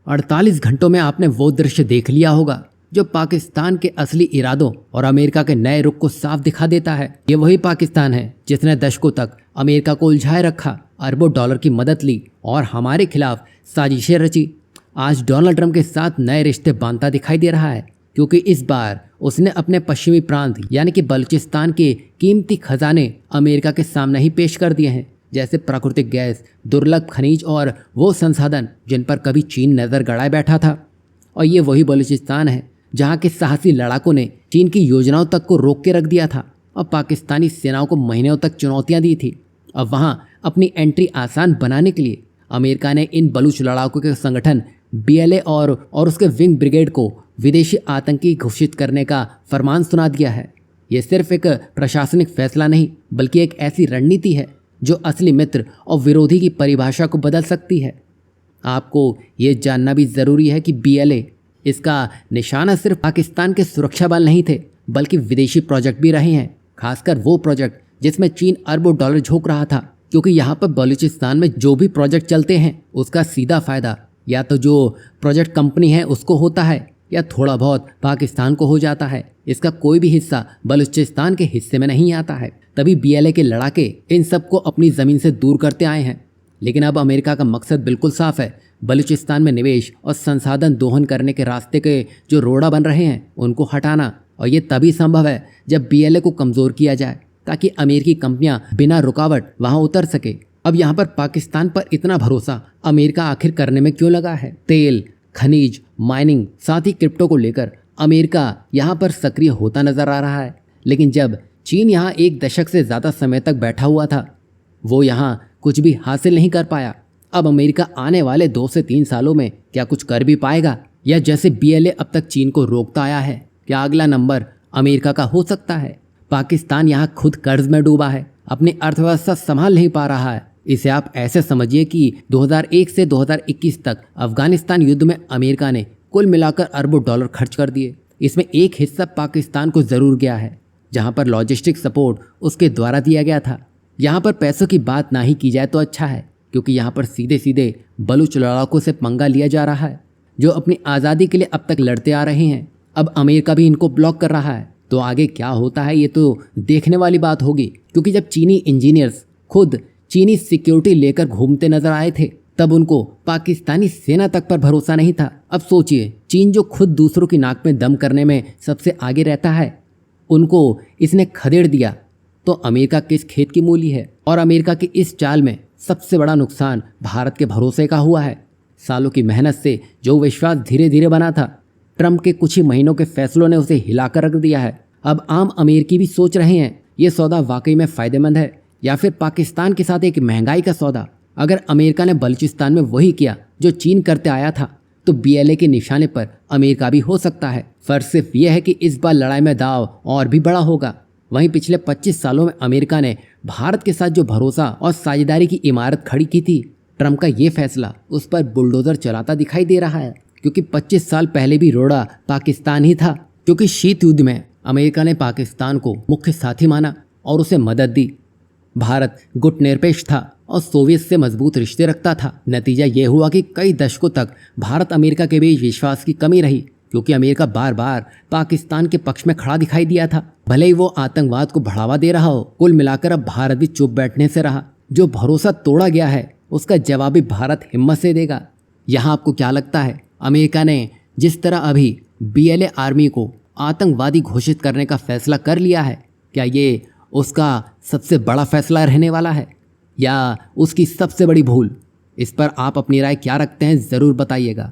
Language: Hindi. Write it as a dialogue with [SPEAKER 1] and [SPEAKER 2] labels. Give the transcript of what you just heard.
[SPEAKER 1] 48 घंटों में आपने वो दृश्य देख लिया होगा जो पाकिस्तान के असली इरादों और अमेरिका के नए रुख को साफ दिखा देता है। ये वही पाकिस्तान है जिसने दशकों तक अमेरिका को उलझाए रखा, अरबों डॉलर की मदद ली और हमारे खिलाफ साजिशें रची। आज डोनाल्ड ट्रंप के साथ नए रिश्ते बांधता दिखाई दे रहा है, क्योंकि इस बार उसने अपने पश्चिमी प्रांत यानी कि बलूचिस्तान के कीमती खजाने अमेरिका के सामने ही पेश कर दिए हैं, जैसे प्राकृतिक गैस, दुर्लभ खनिज और वो संसाधन जिन पर कभी चीन नज़र गड़ाए बैठा था। और ये वही बलूचिस्तान है जहाँ के साहसी लड़ाकों ने चीन की योजनाओं तक को रोक के रख दिया था और पाकिस्तानी सेनाओं को महीनों तक चुनौतियाँ दी थी। अब वहाँ अपनी एंट्री आसान बनाने के लिए अमेरिका ने इन बलूच लड़ाकों के संगठन BLA और उसके विंग ब्रिगेड को विदेशी आतंकी घोषित करने का फरमान सुना दिया है। ये सिर्फ एक प्रशासनिक फैसला नहीं, बल्कि एक ऐसी रणनीति है जो असली मित्र और विरोधी की परिभाषा को बदल सकती है। आपको ये जानना भी ज़रूरी है कि BLA, इसका निशाना सिर्फ पाकिस्तान के सुरक्षा बल नहीं थे, बल्कि विदेशी प्रोजेक्ट भी रहे हैं, खासकर वो प्रोजेक्ट जिसमें चीन अरबों डॉलर झोंक रहा था। क्योंकि यहाँ पर बलूचिस्तान में जो भी प्रोजेक्ट चलते हैं उसका सीधा फ़ायदा या तो जो प्रोजेक्ट कंपनी है उसको होता है या थोड़ा बहुत पाकिस्तान को हो जाता है। इसका कोई भी हिस्सा बलूचिस्तान के हिस्से में नहीं आता है। तभी BLA के लड़ाके इन सबको अपनी ज़मीन से दूर करते आए हैं। लेकिन अब अमेरिका का मकसद बिल्कुल साफ है, बलूचिस्तान में निवेश और संसाधन दोहन करने के रास्ते के जो रोड़ा बन रहे हैं उनको हटाना। और ये तभी संभव है जब BLA को कमज़ोर किया जाए, ताकि अमेरिकी कंपनियां बिना रुकावट वहां उतर सके। अब यहाँ पर पाकिस्तान पर इतना भरोसा अमेरिका आखिर करने में क्यों लगा है? तेल, खनिज, माइनिंग, साथ ही क्रिप्टो को लेकर अमेरिका यहाँ पर सक्रिय होता नजर आ रहा है। लेकिन जब चीन यहाँ 1 दशक से ज़्यादा समय तक बैठा हुआ था, वो यहाँ कुछ भी हासिल नहीं कर पाया। अब अमेरिका आने वाले 2 से 3 सालों में क्या कुछ कर भी पाएगा? या जैसे BLA अब तक चीन को रोकता आया है, क्या अगला नंबर अमेरिका का हो सकता है? पाकिस्तान यहाँ खुद कर्ज में डूबा है, अपनी अर्थव्यवस्था संभाल नहीं पा रहा है। इसे आप ऐसे समझिए कि 2001 से 2021 तक अफगानिस्तान युद्ध में अमेरिका ने कुल मिलाकर अरबों डॉलर खर्च कर दिए। इसमें एक हिस्सा पाकिस्तान को ज़रूर गया है, जहाँ पर लॉजिस्टिक सपोर्ट उसके द्वारा दिया गया था। यहाँ पर पैसों की बात ना ही की जाए तो अच्छा है, क्योंकि यहाँ पर सीधे सीधे बलूच लड़ाकों से पंगा लिया जा रहा है, जो अपनी आज़ादी के लिए अब तक लड़ते आ रहे हैं। अब अमेरिका भी इनको ब्लॉक कर रहा है, तो आगे क्या होता है ये तो देखने वाली बात होगी। क्योंकि जब चीनी इंजीनियर्स खुद चीनी सिक्योरिटी लेकर घूमते नजर आए थे, तब उनको पाकिस्तानी सेना तक पर भरोसा नहीं था। अब सोचिए, चीन जो खुद दूसरों की नाक में दम करने में सबसे आगे रहता है, उनको इसने खदेड़ दिया, तो अमेरिका किस खेत की मूली है? और अमेरिका की इस चाल में सबसे बड़ा नुकसान भारत के भरोसे का हुआ है। सालों की मेहनत से जो विश्वास धीरे धीरे बना था, ट्रंप के कुछ ही महीनों के फैसलों ने उसे हिलाकर रख दिया है। अब आम अमेरिकी भी सोच रहे हैं, ये सौदा वाकई में फ़ायदेमंद है या फिर पाकिस्तान के साथ एक महंगाई का सौदा। अगर अमेरिका ने बलूचिस्तान में वही किया जो चीन करते आया था, तो BLA के निशाने पर अमेरिका भी हो सकता है। फर्क सिर्फ यह है कि इस बार लड़ाई में दाव और भी बड़ा होगा। वहीं पिछले 25 सालों में अमेरिका ने भारत के साथ जो भरोसा और साझेदारी की इमारत खड़ी की थी, ट्रंप का ये फैसला उस पर बुलडोजर चलाता दिखाई दे रहा है। क्योंकि 25 साल पहले भी रोड़ा पाकिस्तान ही था, क्योंकि शीत युद्ध में अमेरिका ने पाकिस्तान को मुख्य साथी माना और उसे मदद दी। भारत गुटनिरपेक्ष था और सोवियत से मजबूत रिश्ते रखता था। नतीजा ये हुआ कि कई दशकों तक भारत अमेरिका के बीच विश्वास की कमी रही, क्योंकि अमेरिका बार बार पाकिस्तान के पक्ष में खड़ा दिखाई दिया था, भले ही वो आतंकवाद को बढ़ावा दे रहा हो। कुल मिलाकर अब भारत भी चुप बैठने से रहा। जो भरोसा तोड़ा गया है उसका जवाब भी भारत हिम्मत से देगा। यहाँ आपको क्या लगता है, अमेरिका ने जिस तरह अभी BLA आर्मी को आतंकवादी घोषित करने का फैसला कर लिया है, क्या ये उसका सबसे बड़ा फैसला रहने वाला है या उसकी सबसे बड़ी भूल? इस पर आप अपनी राय क्या रखते हैं, ज़रूर बताइएगा।